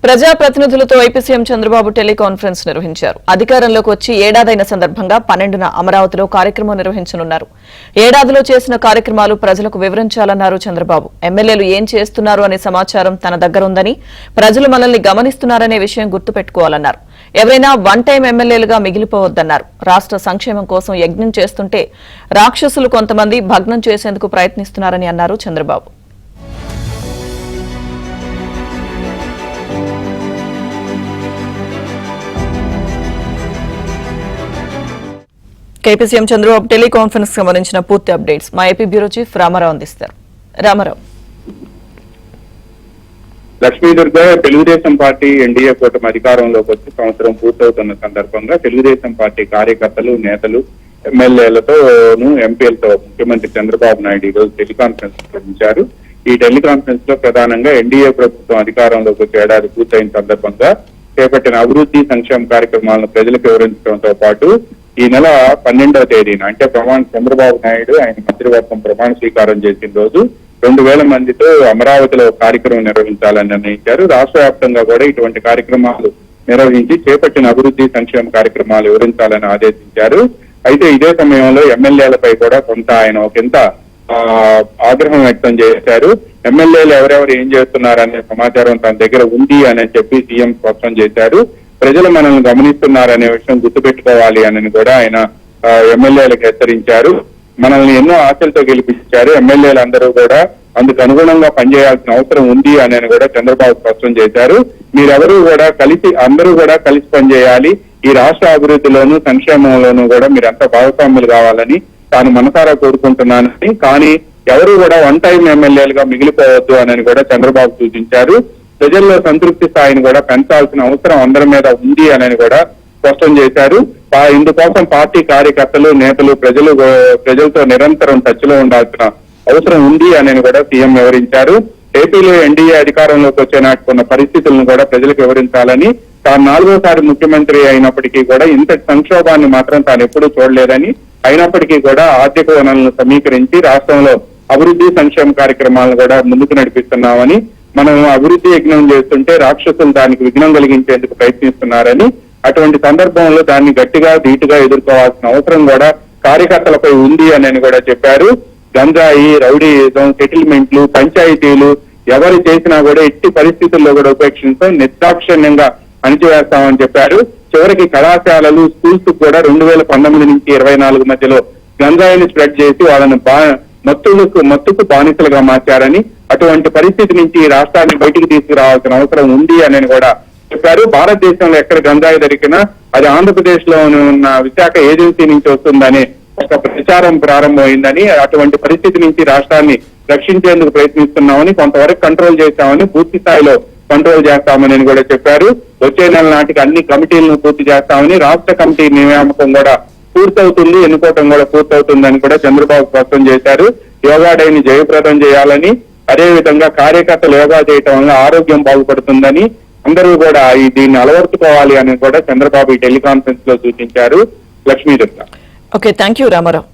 ప్రజాప్రతినిధులతో AP CM Chandrababu teleconference నిర్వహించారు. అధికారంలోకి వచ్చి ఏడాదైన సందర్భంగా 12న అమరావతిలో కార్యక్రమం నిర్వహించనున్నారు. ఏడాదిలో చేసిన కార్యక్రమాలు ప్రజలకు వివరించాలన్నారు చంద్రబాబు. ఎమ్మెల్యేలు ఏం చేస్తున్నారు అనే సమాచారం తన దగ్గర ఉందని, ప్రజలు మనల్ని గమనిస్తున్నారనే విషయం గుర్తుపెట్టుకోవాలన్నారు. ఎవరైనా వన్ టైం ఎమ్మెల్యేలుగా మిగిలిపోవద్దన్నారు. రాష్ట్ర సంక్షేమం కోసం యజ్ఞం చేస్తుంటే రాక్షసులు కొంతమంది భగ్నం చేసేందుకు ప్రయత్నిస్తున్నారని అన్నారు Chandrababu. AP CM Chandrababu teleconference సంబంధించిన పూర్తి అప్డేట్స్ మా ఏపీ బ్యూరో చీఫ్ రామారావు అందిస్తారు. రామారావు. లక్ష్మీదుర్గ తెలుగుదేశం పార్టీ ఎన్డీఏ కూటమి అధికారంలోకి వచ్చి సంవత్సరం పూర్తవుతున్న సందర్భంగా తెలుగుదేశం పార్టీ కార్యకర్తలు, నేతలు, ఎమ్మెల్యేలతోనూ ఎంపీలతో ముఖ్యమంత్రి చంద్రబాబు నాయుడు ఈ రోజు టెలికాన్ఫరెన్స్ నిర్వహించారు. ఈ టెలికాన్ఫరెన్స్ లో ప్రధానంగా ఎన్డీఏ ప్రభుత్వం అధికారంలోకి వచ్చి ఏడాది పూర్తయిన సందర్భంగా చేపట్టిన అభివృద్ధి సంక్షేమ కార్యక్రమాలను ప్రజలకు వివరించడంతో పాటు ఈ నెల 12వ తేదీన అంటే చంద్రబాబు నాయుడు ఆయన మంత్రివర్గం ప్రమాణ స్వీకారం చేసిన రోజు 2000 మందితో అమరావతిలో కార్యక్రమం నిర్వహించాలని నిర్ణయించారు. రాష్ట్ర వ్యాప్తంగా కూడా ఇటువంటి కార్యక్రమాలు నిర్వహించి చేపట్టిన అభివృద్ధి సంక్షేమ కార్యక్రమాలు వివరించాలని ఆదేశించారు. అయితే ఇదే సమయంలో ఎమ్మెల్యేలపై కూడా కొంత ఆయన ఒకంత ఆగ్రహం వ్యక్తం చేశారు. ఎమ్మెల్యేలు ఎవరెవరు ఏం చేస్తున్నారనే సమాచారం తన దగ్గర ఉంది అని చెప్పి సీఎం స్పష్టం చేశారు. ప్రజలు మనల్ని గమనిస్తున్నారనే విషయం గుర్తుపెట్టుకోవాలి అని కూడా ఆయన ఎమ్మెల్యేలకు హెచ్చరించారు. మనల్ని ఎన్నో ఆశలతో గెలిపించారు. ఎమ్మెల్యేలందరూ కూడా అందుకు అనుగుణంగా పనిచేయాల్సిన అవసరం ఉంది అని కూడా చంద్రబాబు స్పష్టం చేశారు. అందరూ కూడా కలిసి పనిచేయాలి. ఈ రాష్ట్ర అభివృద్ధిలోనూ సంక్షేమంలోనూ కూడా మీరంతా భాగస్వాములు కావాలని తాను మనసారా కోరుకుంటున్నానని, కానీ ఎవరు కూడా వన్ టైం ఎమ్మెల్యేలుగా మిగిలిపోవద్దు అని కూడా చంద్రబాబు సూచించారు. ప్రజల్లో సంతృప్తి స్థాయిని కూడా పెంచాల్సిన అవసరం అందరి మీద ఉంది అని కూడా స్పష్టం చేశారు. ఇందుకోసం పార్టీ కార్యకర్తలు, నేతలు, ప్రజలతో నిరంతరం టచ్ లో ఉండాల్సిన అవసరం ఉంది అని కూడా సీఎం వివరించారు. ఏపీలో ఎన్డీఏ అధికారంలోకి వచ్చే నాటికున్న పరిస్థితులను కూడా ప్రజలకు వివరించాలని, తాను 4వసారి ముఖ్యమంత్రి అయినప్పటికీ కూడా ఇంత సంక్షోభాన్ని మాత్రం తాను ఎప్పుడూ చూడలేదని, అయినప్పటికీ కూడా ఆర్థిక వనరులను సమీకరించి రాష్ట్రంలో అభివృద్ధి సంక్షేమ కార్యక్రమాలను కూడా ముందుకు నడిపిస్తున్నామని, మనం అభివృద్ధి యజ్ఞం చేస్తుంటే రాక్షసులు దానికి విఘ్నం కలిగించేందుకు ప్రయత్నిస్తున్నారని, అటువంటి సందర్భంలో దాన్ని గట్టిగా ధీటుగా ఎదుర్కోవాల్సిన అవసరం కూడా కార్యకర్తలపై ఉంది అని కూడా చెప్పారు. గంజాయి, రౌడీయిజం, సెటిల్మెంట్లు, పంచాయతీలు ఎవరు చేసినా కూడా ఎట్టి పరిస్థితుల్లో కూడా ఉపేక్షించడం నిర్దాక్షిణ్యంగా అణిచివేస్తామని చెప్పారు. చివరికి కళాశాలలు, స్కూల్స్ కూడా 2019 నుంచి 24 మధ్యలో గంజాయిని స్ప్రెడ్ చేసి వాళ్ళని మత్తుకు బానిసలుగా మార్చారని, అటువంటి పరిస్థితి నుంచి ఈ రాష్ట్రాన్ని బయటికి తీసుకురావాల్సిన అవసరం ఉంది అని కూడా చెప్పారు. భారతదేశంలో ఎక్కడ గంజాయి దొరికినా అది ఆంధ్రప్రదేశ్ లో ఉన్న విశాఖ ఏజెన్సీ నుంచి వస్తుందని ఒక ప్రచారం ప్రారంభమైందని, అటువంటి పరిస్థితి నుంచి రాష్ట్రాన్ని రక్షించేందుకు ప్రయత్నిస్తున్నామని, కొంతవరకు కంట్రోల్ చేస్తామని, పూర్తి స్థాయిలో కంట్రోల్ చేస్తామని కూడా చెప్పారు. వచ్చే నెల నాటికి అన్ని కమిటీలను పూర్తి చేస్తామని, రాష్ట్ర కమిటీ నియామకం కూడా పూర్తవుతుంది, ఎన్నుకోవటం కూడా పూర్తవుతుందని కూడా చంద్రబాబు స్పష్టం చేశారు. యోగా డేని జయప్రదం చేయాలని, అదేవిధంగా కార్యకర్తలు యోగా చేయటం వల్ల ఆరోగ్యం బాగుపడుతుందని, అందరూ కూడా దీన్ని అలవర్చుకోవాలి అని కూడా చంద్రబాబు ఈ టెలికాన్ఫరెన్స్ లో సూచించారు. Lakshmidurga. Okay, thank you Ramarao.